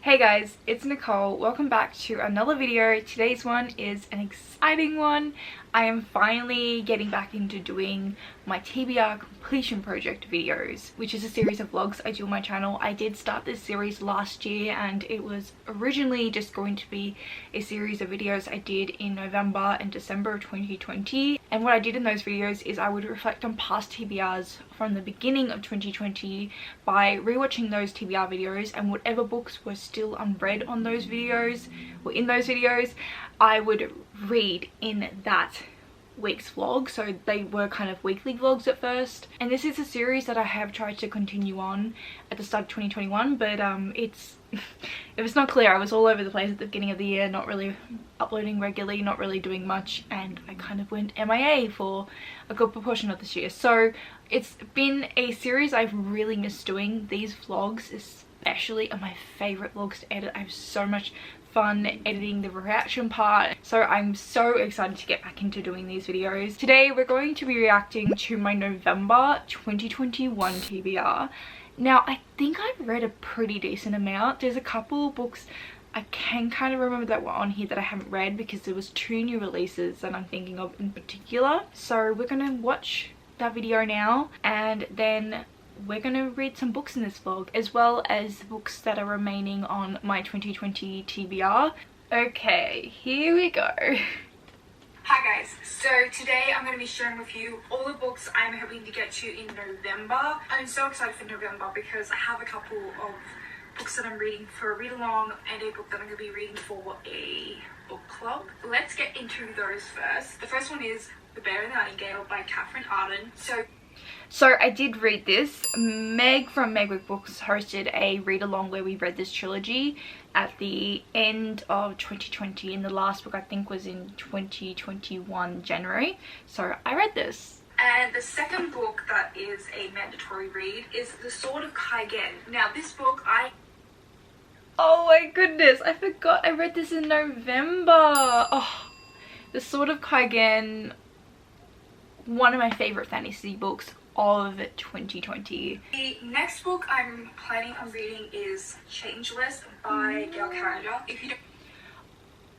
Hey guys, it's Nicole. Welcome back to another video. Today's one is an exciting one. I am finally getting back into doing my TBR completion project videos, which is a series of vlogs I do on my channel. I did start this series last year and it was originally just going to be a series of videos I did in November and December of 2020. And what I did in those videos is I would reflect on past TBRs from the beginning of 2020 by rewatching those TBR videos, and whatever books were still unread on those videos or in those videos, I would read in that week's vlog. So they were kind of weekly vlogs at first, and this is a series that I have tried to continue on at the start of 2021, but if it's not clear, I was all over the place at the beginning of the year, not really uploading regularly, not really doing much, and I kind of went MIA for a good proportion of this year. So it's been a series I've really missed doing. These vlogs especially are my favorite vlogs to edit. I have so much fun editing the reaction part, so I'm so excited to get back into doing these videos. Today we're going to be reacting to my November 2021 TBR. Now I think I've read a pretty decent amount. There's a couple books I can kind of remember that were on here that I haven't read because there was 2 new releases that I'm thinking of in particular. So we're gonna watch that video now, and then we're gonna read some books in this vlog, as well as the books that are remaining on my 2020 TBR. Okay, here we go. Hi guys, so today I'm going to be sharing with you all the books I'm hoping to get to in November. I'm so excited for November because I have a couple of books that I'm reading for a read along and a book that I'm going to be reading for a book club. Let's get into those first. The first one is The Bear and the Nightingale by Catherine Arden. So I did read this. Meg from Megwick Books hosted a read along where we read this trilogy at the end of 2020, and the last book I think was in 2021 January. So I read this. And the second book that is a mandatory read is The Sword of Kaigen. Now this book Oh my goodness, I forgot I read this in November. Oh, The Sword of Kaigen, one of my favorite fantasy books of 2020. The next book I'm planning on reading is Changeless by Gail Carringer. If you don't...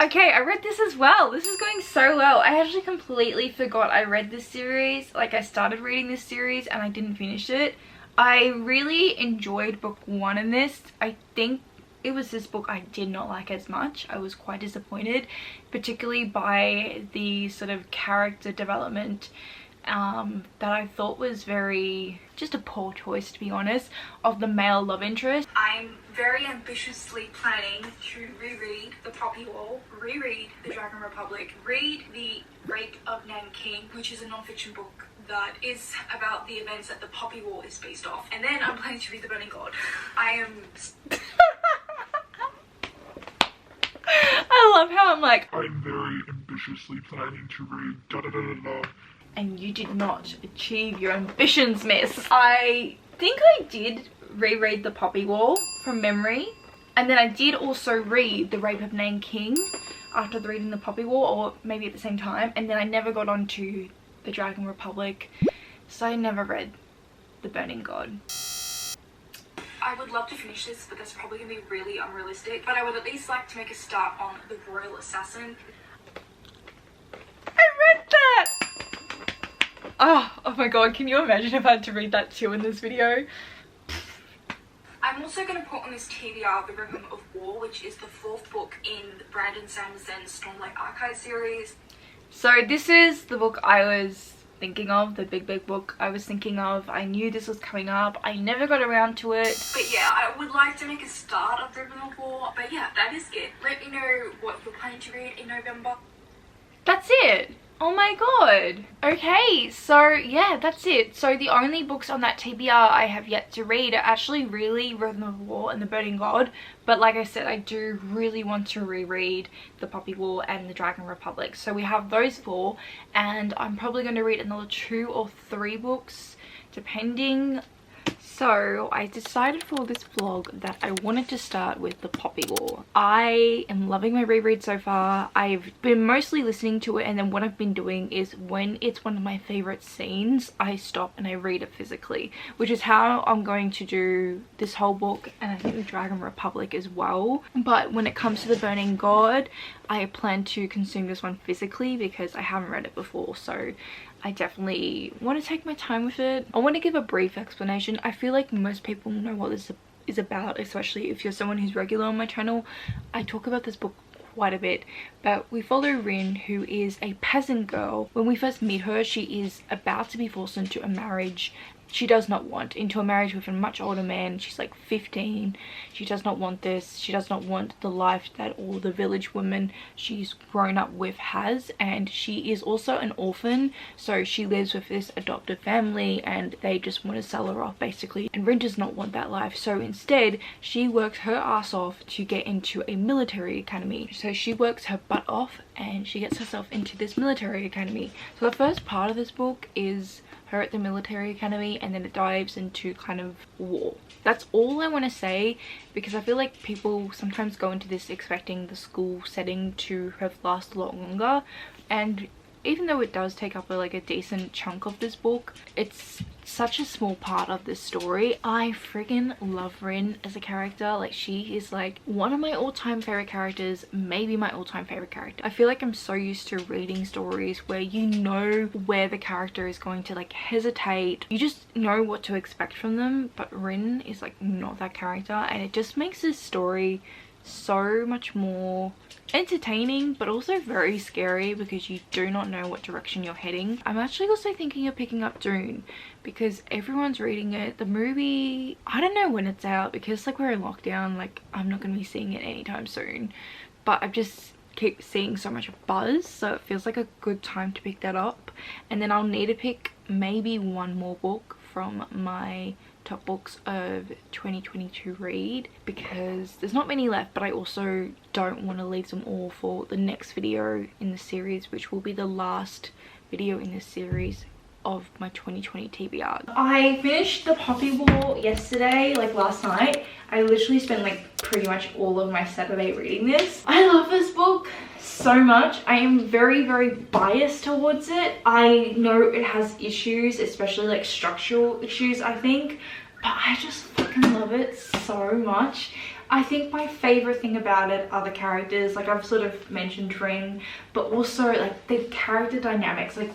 Okay, I read this as well. This is going so well. I actually completely forgot I read this series. Like, I started reading this series and I didn't finish it. I really enjoyed book 1 in this. I think it was this book I did not like as much. I was quite disappointed, particularly by the sort of character development that I thought was just a poor choice, to be honest, of the male love interest. I'm very ambitiously planning to reread The Poppy War, reread The Dragon Republic, read The Rape of Nanking, which is a non-fiction book that is about the events that the Poppy War is based off, and then I'm planning to read The Burning God. I love how I'm like, I'm very ambitiously planning to read da da da da da. And you did not achieve your ambitions, miss. I think I did reread The Poppy War from memory, and then I did also read The Rape of Nanking after reading The Poppy War, or maybe at the same time, and then I never got on to The Dragon Republic, so I never read The Burning God. I would love to finish this, but that's probably going to be really unrealistic, but I would at least like to make a start on The Royal Assassin. I read that! Oh my god, can you imagine if I had to read that too in this video? I'm also going to put on this TBR The Rhythm of War, which is the 4th book in Brandon Sanderson's Stormlight Archive series. So this is the book I was thinking of, the big book I was thinking of. I knew this was coming up. I never got around to it. But yeah, I would like to make a start of The Rhythm of War. But yeah, that is it. Let me know what you're planning to read in November. That's it. Oh my god. Okay, so yeah, that's it. So the only books on that TBR I have yet to read are actually really Rhythm of War and The Burning God. But like I said, I do really want to reread The Poppy War and The Dragon Republic. So we have those 4, and I'm probably going to read another 2 or 3 books, depending. So So I decided for this vlog that I wanted to start with the Poppy War. I am loving my reread so far. I've been mostly listening to it, and then what I've been doing is when it's one of my favorite scenes, I stop and I read it physically, which is how I'm going to do this whole book, and I think the Dragon Republic as well. But when it comes to the Burning God, I plan to consume this one physically because I haven't read it before, so I definitely want to take my time with it. I want to give a brief explanation. I feel like most people know what this is about, especially if you're someone who's regular on my channel. I talk about this book quite a bit, but we follow Rin, who is a peasant girl. When we first meet her, she is about to be forced into a marriage she does not want, into a marriage with a much older man. She's like 15. She does not want this. She does not want the life that all the village women she's grown up with has, and she is also an orphan, so she lives with this adoptive family and they just want to sell her off basically, and Rin does not want that life. So instead she works her ass off to get into a military academy. So she works her butt off and she gets herself into this military academy. So the first part of this book is her at the military academy, and then it dives into kind of war. That's all I want to say, because I feel like people sometimes go into this expecting the school setting to have lasted a lot longer, and even though it does take up like a decent chunk of this book, it's such a small part of this story. I friggin' love Rin as a character. Like, she is like one of my all-time favorite characters, maybe my all-time favorite character. I feel like I'm so used to reading stories where you know where the character is going to like hesitate, you just know what to expect from them, but Rin is like not that character, and it just makes this story so much more entertaining, but also very scary because you do not know what direction you're heading. I'm actually also thinking of picking up Dune because everyone's reading it. The movie, I don't know when it's out because like we're in lockdown, like I'm not going to be seeing it anytime soon, but I just keep seeing so much buzz, so it feels like a good time to pick that up. And then I'll need to pick maybe one more book from my top books of 2022 read, because there's not many left, but I also don't want to leave them all for the next video in the series, which will be the last video in this series of my 2020 TBR. I finished the Poppy War yesterday, like last night. I literally spent like pretty much all of my Saturday reading this. I love this book so much. I am very, very biased towards it. I know it has issues, especially like structural issues, I think, but I just fucking love it so much. I think my favorite thing about it are the characters. Like I've sort of mentioned Rin, but also like the character dynamics, like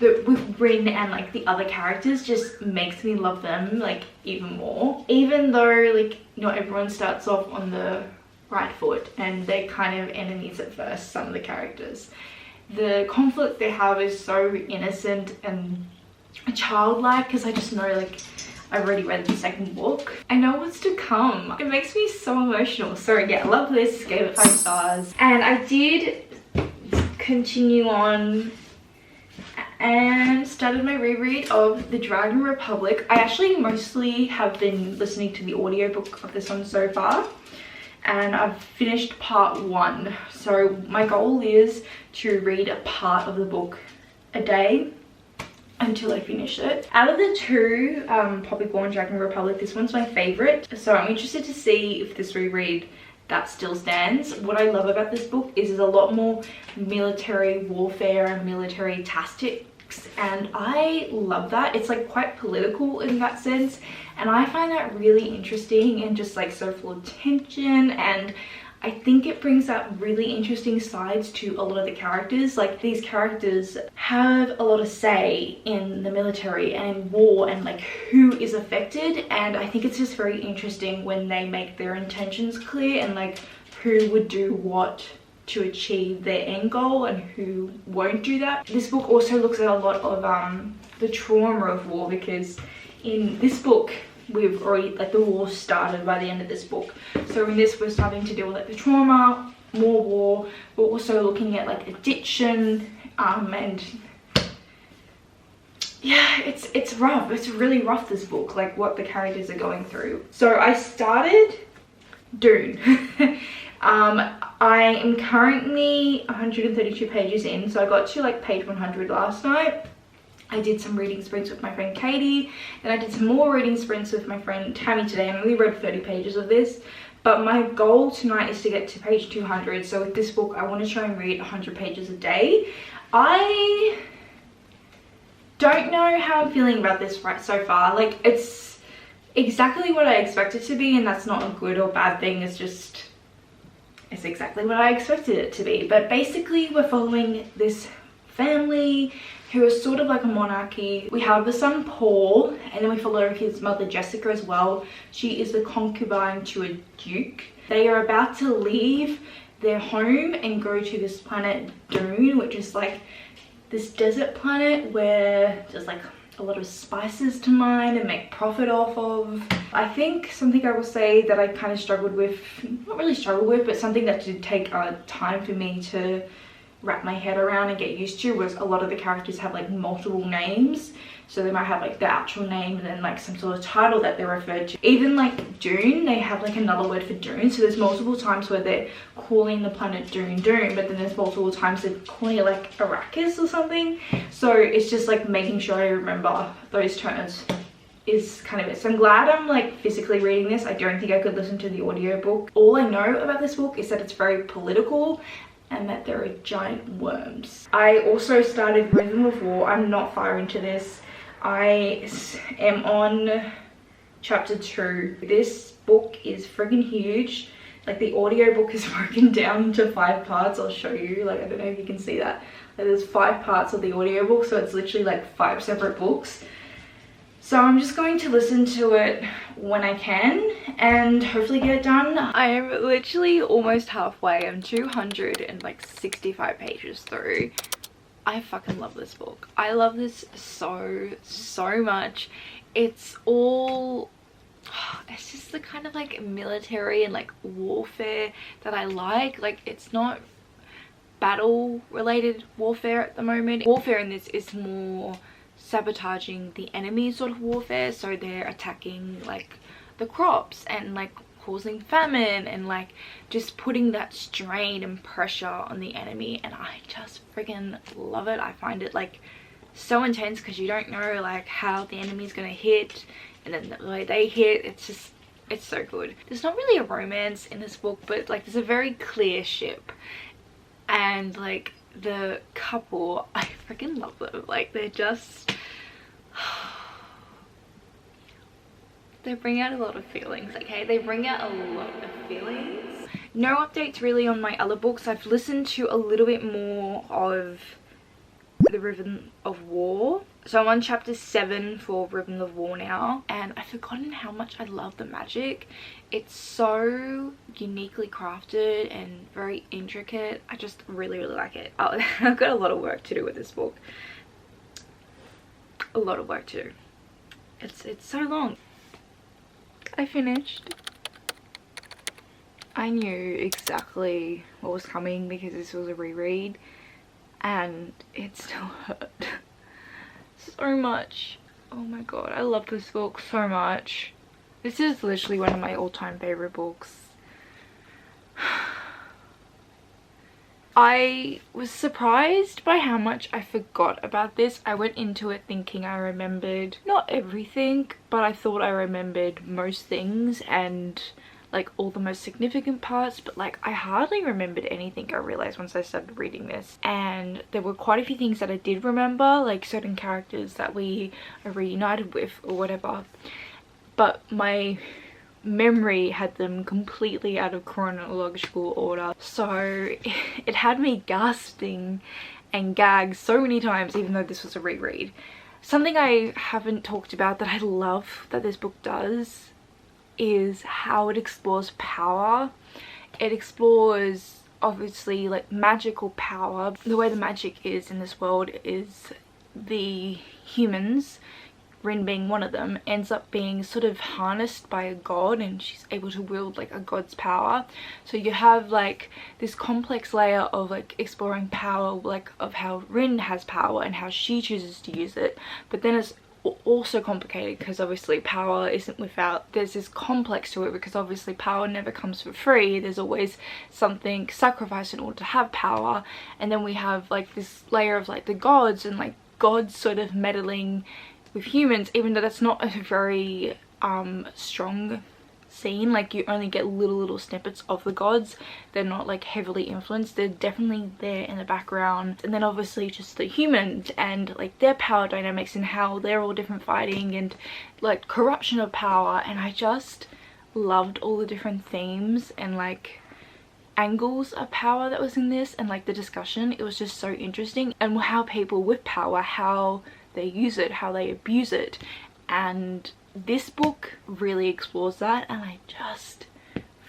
with Rin and like the other characters, just makes me love them like even more. Even though like not everyone starts off on the right foot and they're kind of enemies at first, some of the characters, the conflict they have is so innocent and childlike, because I just know, like, I've already read the second book. I know what's to come. It makes me so emotional. So yeah, I love this, gave it 5 stars. And I did continue on and started my reread of the Dragon Republic. I actually mostly have been listening to the audiobook of this one so far, and I've finished part 1. So my goal is to read a part of the book a day until I finish it. Out of the two, Poppy War and Dragon Republic, this one's my favorite. So I'm interested to see if this reread that still stands. What I love about this book is there's a lot more military warfare and military tactics, and I love that. It's like quite political in that sense, and I find that really interesting and just like so full of tension, and I think it brings out really interesting sides to a lot of the characters. Like, these characters have a lot of say in the military and in war and like who is affected, and I think it's just very interesting when they make their intentions clear and like who would do what to achieve their end goal and who won't do that. This book also looks at a lot of the trauma of war, because in this book we've already, like, the war started by the end of this book. So in this, we're starting to deal with like the trauma, more war. We're also looking at like addiction, and yeah, it's rough. It's really rough, this book, like what the characters are going through. So I started Dune. I am currently 132 pages in, so I got to like page 100 last night, I did some reading sprints with my friend Katie, and I did some more reading sprints with my friend Tammy today, and I only read 30 pages of this. But my goal tonight is to get to page 200. So with this book, I want to try and read 100 pages a day. I don't know how I'm feeling about this right so far. Like, it's exactly what I expect it to be, and that's not a good or bad thing. It's just, it's exactly what I expected it to be. But basically, we're following this family who is sort of like a monarchy. We have the son Paul, and then we follow his mother Jessica as well. She is the concubine to a duke. They are about to leave their home and go to this planet Dune, which is like this desert planet where there's like a lot of spices to mine and make profit off of. I think something I will say that I kind of struggled with, not really struggled with, but something that did take time for me to wrap my head around and get used to, was a lot of the characters have like multiple names. So they might have like the actual name and then like some sort of title that they're referred to. Even like Dune, they have like another word for Dune. So there's multiple times where they're calling the planet Dune, but then there's multiple times they're calling it like Arrakis or something. So it's just like making sure I remember those terms is kind of it. So I'm glad I'm like physically reading this. I don't think I could listen to the audiobook. All I know about this book is that it's very political and that there are giant worms. I also started Rhythm of War. I'm not far into this. I am on chapter 2. This book is freaking huge. Like, the audiobook is broken down into 5 parts. I'll show you. Like, I don't know if you can see that. Like, there's 5 parts of the audiobook, so it's literally like 5 separate books. So I'm just going to listen to it when I can and hopefully get it done. I am literally almost halfway. I'm 265 pages through. I fucking love this book. I love this so much. It's all, it's just the kind of like military and like warfare that I like. Like, it's not battle related warfare at the moment. Warfare in this is more sabotaging the enemy sort of warfare. So they're attacking like the crops and like causing famine and like just putting that strain and pressure on the enemy, and I just freaking love it. I find it like so intense because you don't know like how the enemy's gonna hit, and then the way they hit, it's just, it's so good. There's not really a romance in this book, but like there's a very clear ship, and like the couple, I freaking love them. Like, they're just they bring out a lot of feelings, okay? They bring out a lot of feelings. No updates really on my other books. I've listened to a little bit more of the Rhythm of War. So I'm on chapter 7 for Rhythm of War now, and I've forgotten how much I love the magic. It's so uniquely crafted and very intricate. I just really like it. I've got a lot of work to do with this book. A lot of work to do. It's so long. I finished. I knew exactly what was coming because this was a reread, and it still hurt so much. Oh my god, I love this book so much. This is literally one of my all-time favorite books. I was surprised by how much I forgot about this. I went into it thinking I remembered not everything, but I thought I remembered most things and like all the most significant parts, but like I hardly remembered anything, I realized once I started reading this. And there were quite a few things that I did remember, like certain characters that we are reunited with or whatever, but my memory had them completely out of chronological order, so it had me gasping and gagged so many times, even though this was a reread. Something I haven't talked about that I love that this book does is how it explores power. It explores obviously like magical power. The way the magic is in this world is the humans, Rin being one of them, ends up being sort of harnessed by a god, and she's able to wield like a god's power. So you have like this complex layer of like exploring power, like of how Rin has power and how she chooses to use it, but then it's also complicated because obviously power isn't without, there's this complex to it because obviously power never comes for free. There's always something sacrificed in order to have power. And then we have like this layer of like the gods and like gods sort of meddling with humans, even though that's not a very strong scene. Like, you only get little snippets of the gods. They're not like heavily influenced, they're definitely there in the background. And then obviously just the humans and like their power dynamics and how they're all different fighting and like corruption of power. And I just loved all the different themes and like angles of power that was in this, and like the discussion. It was just so interesting, and how people with power, how they use it, how they abuse it. And this book really explores that, and I just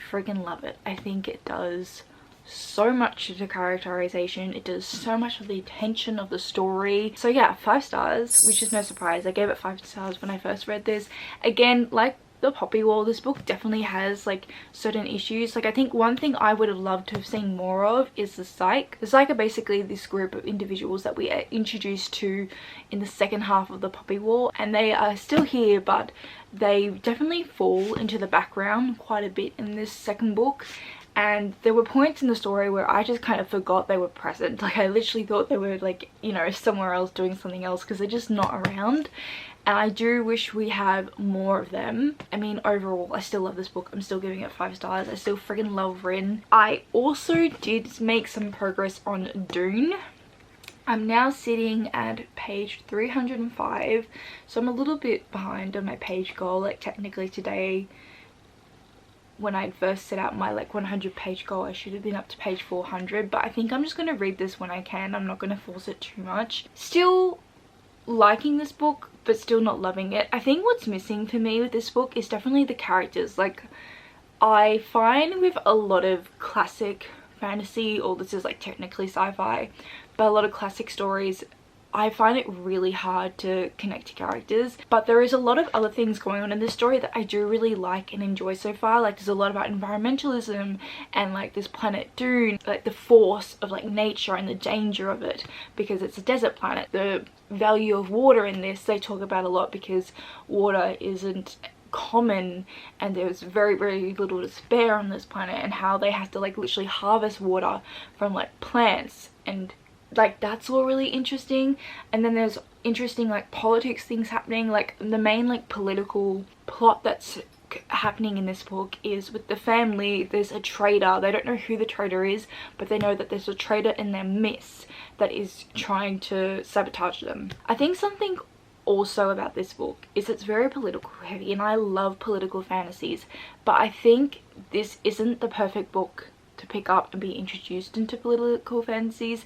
friggin' love it. I think it does so much to the characterization, it does so much of the tension of the story. So yeah, 5 stars, which is no surprise. I gave it 5 stars when I first read this. Again, like the Poppy War, this book definitely has like certain issues. Like, I think one thing I would have loved to have seen more of is the Psych. The Psych are basically this group of individuals that we are introduced to in the second half of the Poppy War, and they are still here, but they definitely fall into the background quite a bit in this second book. And there were points in the story where I just kind of forgot they were present. Like, I literally thought they were like, you know, somewhere else doing something else, because they're just not around. And I do wish we have more of them. I mean, overall, I still love this book. I'm still giving it 5 stars. I still friggin' love Rin. I also did make some progress on Dune. I'm now sitting at page 305. So I'm a little bit behind on my page goal. Like, technically today, when I first set out my like 100 page goal, I should have been up to page 400. But I think I'm just going to read this when I can. I'm not going to force it too much. Still liking this book, but still not loving it. I think what's missing for me with this book is definitely the characters. Like, I find with a lot of classic fantasy, or this is like technically sci-fi, but a lot of classic stories, I find it really hard to connect to characters. But there is a lot of other things going on in this story that I do really like and enjoy so far. Like, there's a lot about environmentalism and like this planet Dune, like the force of like nature and the danger of it, because it's a desert planet. The value of water in this they talk about a lot, because water isn't common and there's very little to spare on this planet, and how they have to like literally harvest water from like plants, and like that's all really interesting. And then there's interesting like politics things happening. Like, the main like political plot that's happening in this book is with the family. There's a traitor. They don't know who the traitor is, but they know that there's a traitor in their midst that is trying to sabotage them. I think something also about this book is it's very political heavy, and I love political fantasies, but I think this isn't the perfect book to pick up and be introduced into political fantasies,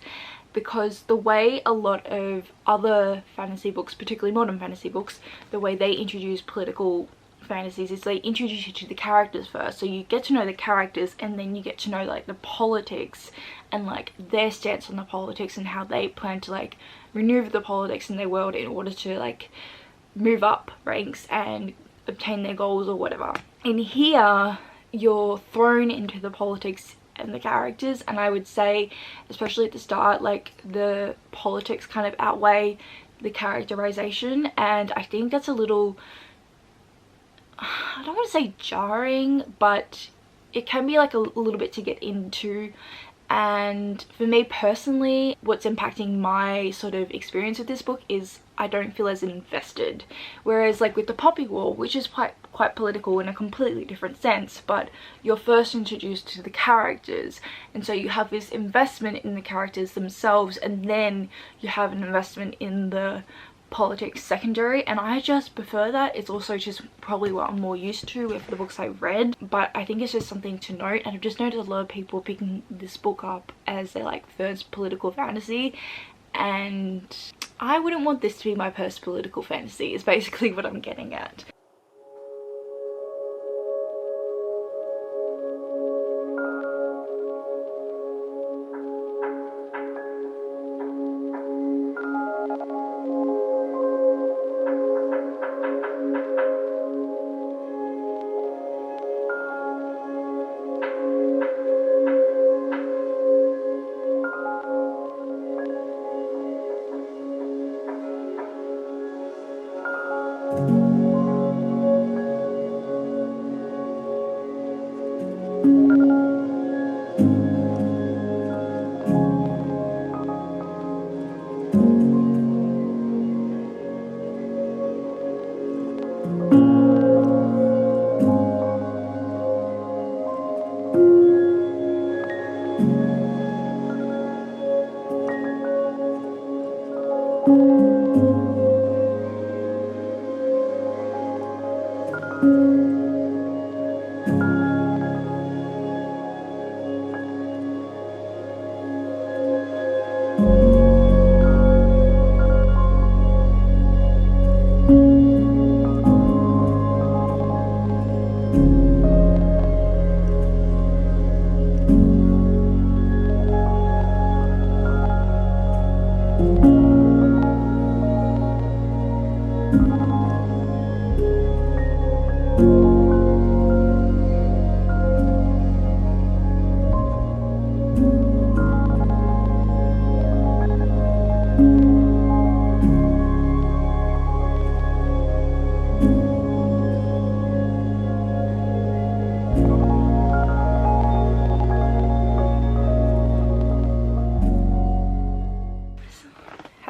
because the way a lot of other fantasy books, particularly modern fantasy books, the way they introduce political fantasies is they introduce you to the characters first. So you get to know the characters, and then you get to know like the politics and like their stance on the politics, and how they plan to like maneuver the politics in their world in order to like move up ranks and obtain their goals or whatever. And here you're thrown into the politics and the characters, and I would say especially at the start, like the politics kind of outweigh the characterization, and I think that's a little, I don't want to say jarring, but it can be like a little bit to get into. And for me personally, what's impacting my sort of experience with this book is I don't feel as invested. Whereas like with the Poppy War, which is quite political in a completely different sense, but you're first introduced to the characters, and so you have this investment in the characters themselves, and then you have an investment in the politics secondary, and I just prefer that. It's also just probably what I'm more used to with the books I've read, but I think it's just something to note. And I've just noticed a lot of people picking this book up as their like first political fantasy, and I wouldn't want this to be my first political fantasy, is basically what I'm getting at.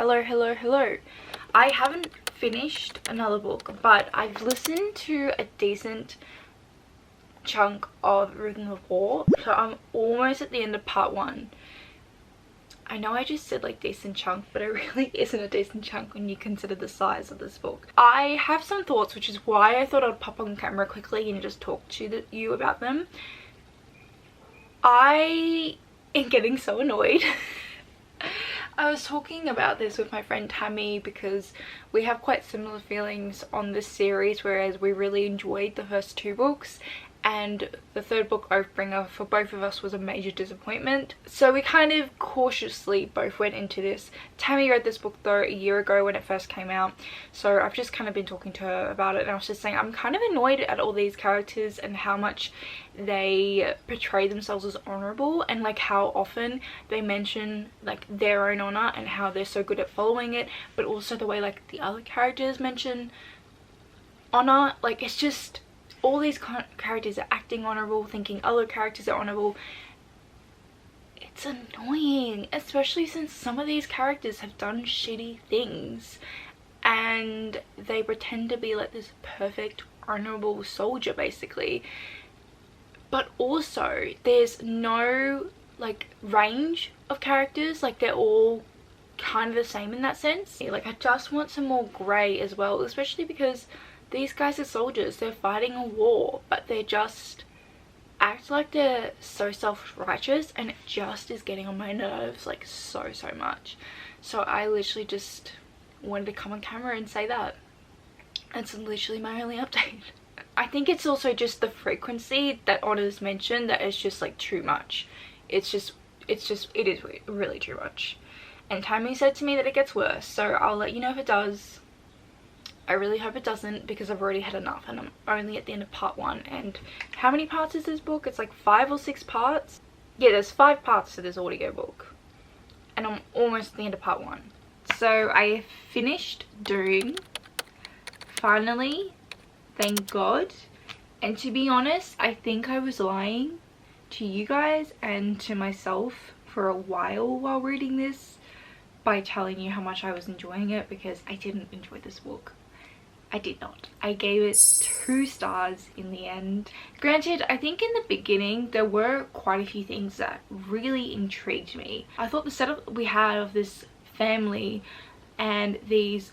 Hello. I haven't finished another book, but I've listened to a decent chunk of Dune and War, so I'm almost at the end of part 1. I know I just said like decent chunk, but it really isn't a decent chunk when you consider the size of this book. I have some thoughts, which is why I thought I'd pop on camera quickly and just talk to you about them. I am getting so annoyed. I was talking about this with my friend Tammy because we have quite similar feelings on this series, whereas we really enjoyed the first 2 books and the 3rd book, Oathbringer, for both of us was a major disappointment. So we kind of cautiously both went into this. Tammy read this book though a year ago when it first came out, so I've just kind of been talking to her about it, and I was just saying I'm kind of annoyed at all these characters and how much they portray themselves as honorable, and like how often they mention like their own honor and how they're so good at following it, but also the way like the other characters mention honor. Like, it's just all these characters are acting honorable, thinking other characters are honorable. It's annoying, especially since some of these characters have done shitty things and they pretend to be like this perfect honorable soldier basically, but also there's no like range of characters. Like, they're all kind of the same in that sense. Like, I just want some more grey as well, especially because these guys are soldiers, they're fighting a war, but they just act like they're so self-righteous, and it just is getting on my nerves like so much. So I literally just wanted to come on camera and say that. It's literally my only update. I think it's also just the frequency that Honor's mentioned that is just like too much. It is really too much. And Tammy said to me that it gets worse, so I'll let you know if it does. I really hope it doesn't, because I've already had enough and I'm only at the end of part 1. And how many parts is this book? It's like 5 or 6 parts. Yeah, there's 5 parts to this audiobook and I'm almost at the end of part 1. So I finished Dune finally, thank God. And to be honest, I think I was lying to you guys and to myself for a while reading this by telling you how much I was enjoying it, because I didn't enjoy this book. I did not. I gave it 2 stars in the end. Granted, I think in the beginning there were quite a few things that really intrigued me. I thought the setup we had of this family and these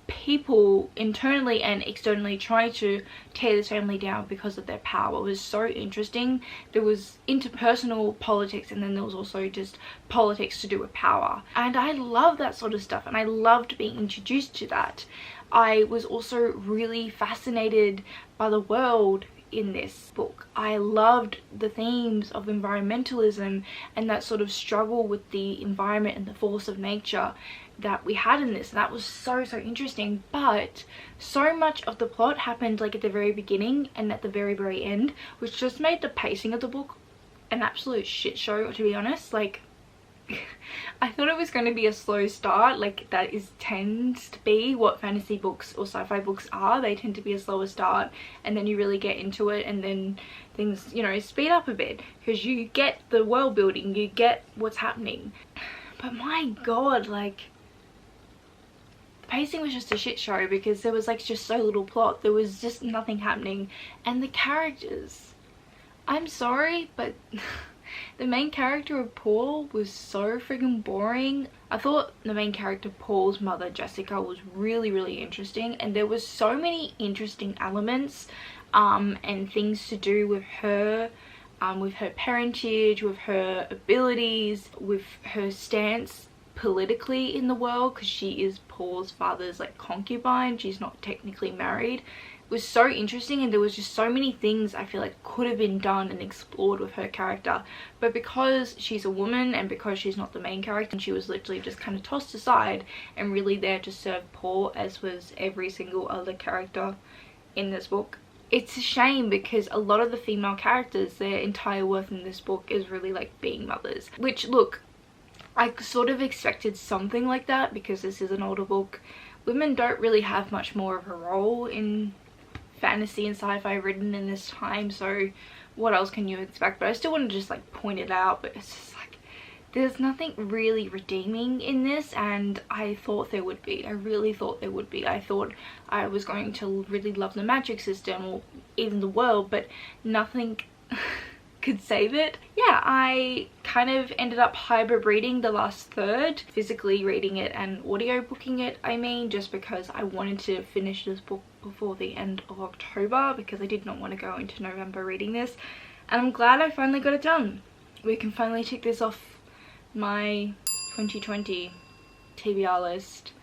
people internally and externally trying to tear this family down because of their power was so interesting. There was interpersonal politics, and then there was also just politics to do with power, and I love that sort of stuff, and I loved being introduced to that. I was also really fascinated by the world in this book. I loved the themes of environmentalism and that sort of struggle with the environment and the force of nature that we had in this. And that was so interesting, but so much of the plot happened like at the very beginning and at the very end, which just made the pacing of the book an absolute shit show, to be honest. Like, I thought it was going to be a slow start, like that tends to be what fantasy books or sci-fi books are. They tend to be a slower start, and then you really get into it, and then things, you know, speed up a bit because you get the world building, you get what's happening. But my god, like, the pacing was just a shit show because there was like just so little plot. There was just nothing happening, and the characters, I'm sorry, but the main character of Paul was so friggin' boring. I thought the main character, Paul's mother, Jessica, was really interesting, and there was so many interesting elements and things to do with her parentage, with her abilities, with her stance politically in the world, because she is Paul's father's like concubine. She's not technically married. Was so interesting, and there was just so many things I feel like could have been done and explored with her character, but because she's a woman and because she's not the main character, and she was literally just kind of tossed aside and really there to serve Paul, as was every single other character in this book. It's a shame because a lot of the female characters, their entire worth in this book is really like being mothers, which, look, I sort of expected something like that because this is an older book. Women don't really have much more of a role in fantasy and sci-fi written in this time, so what else can you expect? But I still want to just like point it out. But it's just like, there's nothing really redeeming in this, and I thought there would be. I really thought there would be. I thought I was going to really love the magic system or even the world, but nothing could save it. Yeah, I kind of ended up hybrid reading the last third, physically reading it and audiobooking it, I mean, just because I wanted to finish this book before the end of October, because I did not want to go into November reading this, and I'm glad I finally got it done. We can finally tick this off my 2020 TBR list.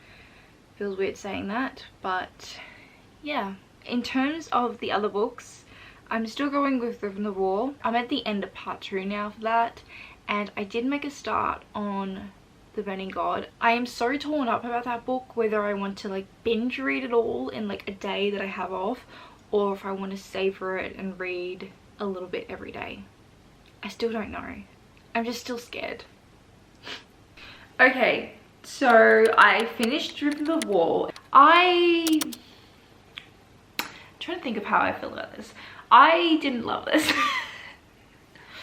Feels weird saying that, but yeah. In terms of the other books, I'm still going with Dune and Poppy. I'm at the end of part 2 now for that, and I did make a start on The Burning God. I am so torn up about that book, whether I want to like binge read it all in like a day that I have off, or if I want to savor it and read a little bit every day. I still don't know. I'm just still scared. Okay, so I finished Dune and Poppy. I'm trying to think of how I feel about this. I didn't love this.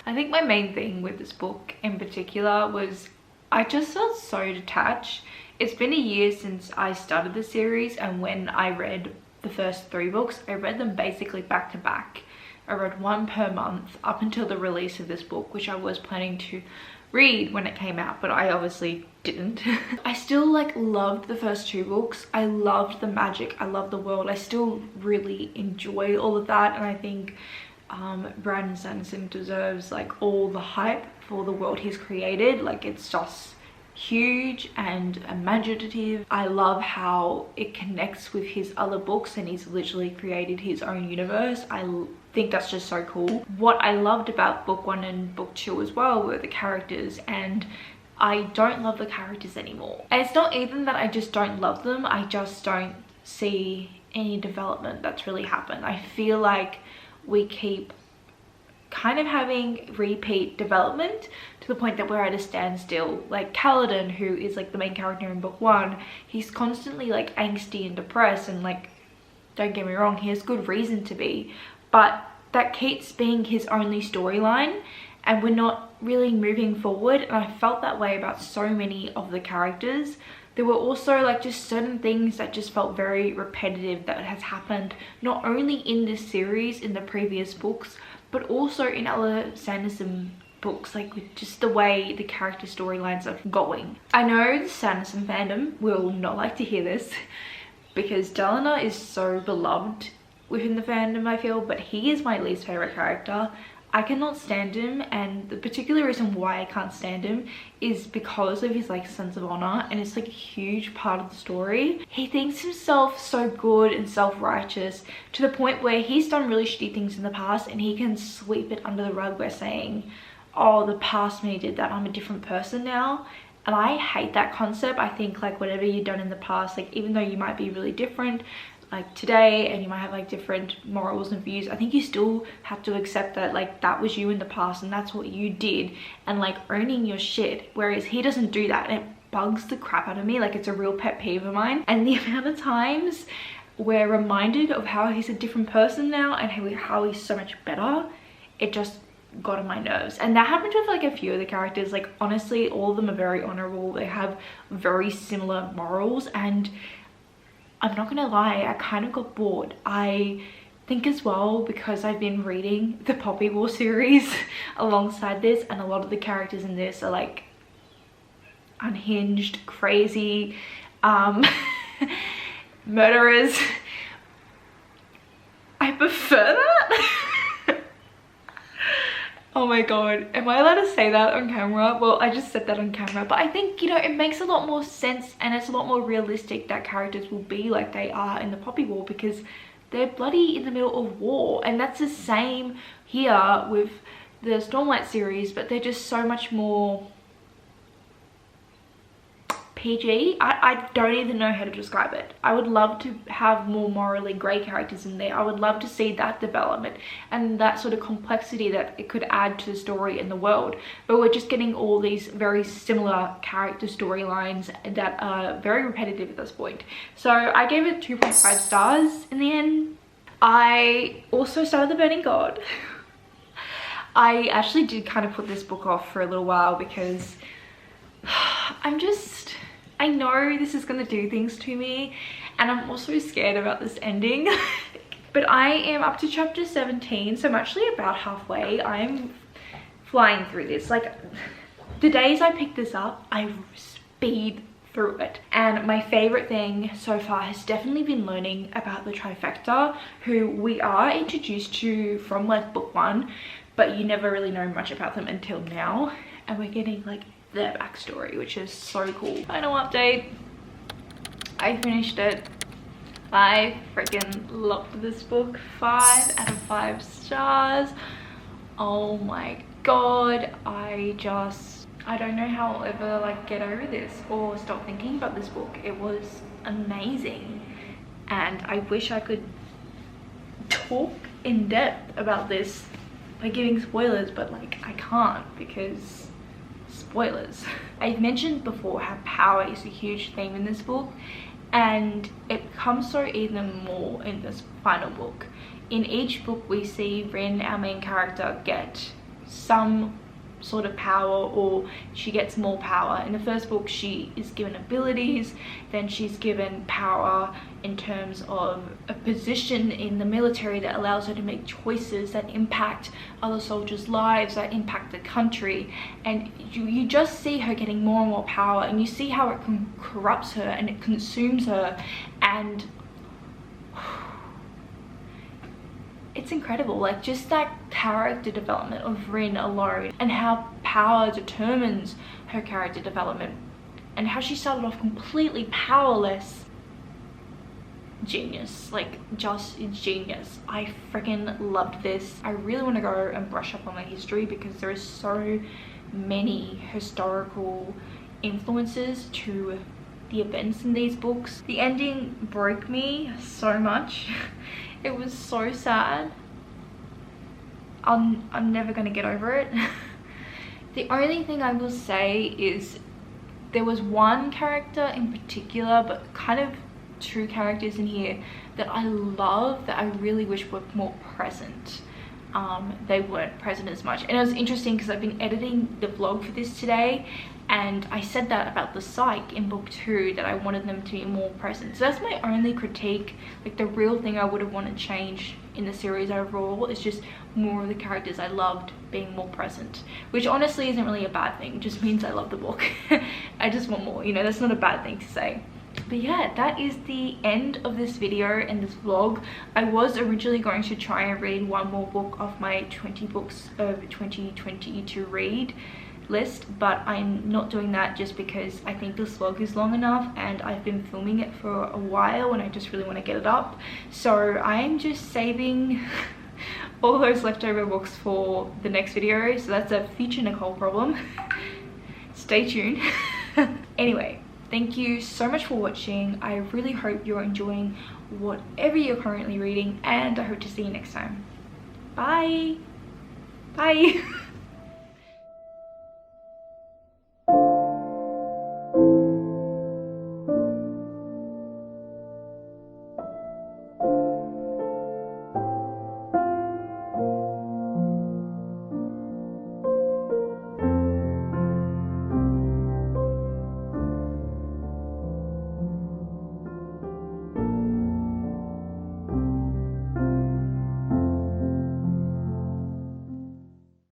I think my main thing with this book in particular was I just felt so detached. It's been a year since I started the series, and when I read the first 3 books, I read them basically back to back. I read one per month up until the release of this book, which I was planning to read when it came out, but I obviously didn't. I still like loved the first 2 books. I loved the magic, I loved the world. I still really enjoy all of that, and I think Brandon Sanderson deserves like all the hype for the world he's created. Like, it's just huge and imaginative. I love how it connects with his other books, and he's literally created his own universe. I think that's just so cool. What I loved about book 1 and book 2 as well were the characters, and I don't love the characters anymore. And it's not even that I just don't love them, I just don't see any development that's really happened. I feel like we keep kind of having repeat development to the point that we're at a standstill. Like Kaladin, who is like the main character in book 1, he's constantly like angsty and depressed, and like, don't get me wrong, he has good reason to be, but that keeps being his only storyline, and we're not really moving forward. And I felt that way about so many of the characters. There were also like just certain things that just felt very repetitive that has happened not only in this series, in the previous books, but also in other Sanderson books, like with just the way the character storylines are going. I know the Sanderson fandom will not like to hear this because Dalinar is so beloved within the fandom, I feel, but he is my least favorite character. I cannot stand him, and the particular reason why I can't stand him is because of his like sense of honor, and it's like a huge part of the story. He thinks himself so good and self-righteous to the point where he's done really shitty things in the past, and he can sweep it under the rug by saying, oh, the past me did that, I'm a different person now. And I hate that concept. I think like whatever you've done in the past, like even though you might be really different like today and you might have like different morals and views, I think you still have to accept that like that was you in the past and that's what you did, and like owning your shit. Whereas he doesn't do that, and it bugs the crap out of me. Like, it's a real pet peeve of mine. And the amount of times we're reminded of how he's a different person now and how he's so much better, it just got on my nerves. And that happened with like a few of the characters. Like, honestly, all of them are very honorable, they have very similar morals, and I'm not gonna lie, I kind of got bored. I think as well because I've been reading the Poppy War series alongside this, and a lot of the characters in this are like unhinged, crazy, murderers. I prefer that. Oh my god, am I allowed to say that on camera? Well, I just said that on camera, but I think, you know, it makes a lot more sense and it's a lot more realistic that characters will be like they are in the Poppy War, because they're bloody in the middle of war. And that's the same here with the Stormlight series, but they're just so much more PG. I don't even know how to describe it. I would love to have more morally grey characters in there. I would love to see that development and that sort of complexity that it could add to the story and the world. But we're just getting all these very similar character storylines that are very repetitive at this point. So I gave it 2.5 stars in the end. I also started The Burning God. I actually did kind of put this book off for a little while because I know this is gonna do things to me, and I'm also scared about this ending. But I am up to chapter 17, so I'm actually about halfway. I'm flying through this. Like, the days I pick this up, I speed through it. And my favorite thing so far has definitely been learning about the trifecta, who we are introduced to from like book 1, but you never really know much about them until now. And we're getting like their backstory, which is so cool. Final update. I finished it. I freaking loved this book. 5 out of 5 stars. Oh my god. I don't know how I'll ever like get over this or stop thinking about this book. It was amazing, and I wish I could talk in depth about this by giving spoilers, but like I can't because spoilers. I've mentioned before how power is a huge theme in this book, and it becomes so even more in this final book. In each book we see Rin, our main character, get some sort of power, or she gets more power. In the first book she is given abilities, then she's given power in terms of a position in the military that allows her to make choices that impact other soldiers' lives, that impact the country, and you just see her getting more and more power, and you see how it corrupts her and it consumes her, and it's incredible. Like, just that character development of Rin alone, and how power determines her character development, and how she started off completely powerless. Genius. Like, just genius. I freaking loved this. I really want to go and brush up on my history because there is so many historical influences to the events in these books. The ending broke me so much. It was so sad. I'm never gonna get over it. The only thing I will say is there was one character in particular, but kind of 2 characters in here that I love, that I really wish were more present. They weren't present as much, and it was interesting because I've been editing the vlog for this today, and I said that about the psych in book 2, that I wanted them to be more present. So that's my only critique. Like, the real thing I would have wanted change in the series overall is just more of the characters I loved being more present, which honestly isn't really a bad thing. It just means I love the book. I just want more, you know, that's not a bad thing to say. But yeah, that is the end of this video and this vlog. I was originally going to try and read one more book off my 20 books of 2020 to read list, but I'm not doing that just because I think this vlog is long enough, and I've been filming it for a while and I just really want to get it up. So I'm just saving all those leftover books for the next video, so that's a future Nicole problem. Stay tuned. Anyway, thank you so much for watching. I really hope you're enjoying whatever you're currently reading, and I hope to see you next time. Bye. Bye.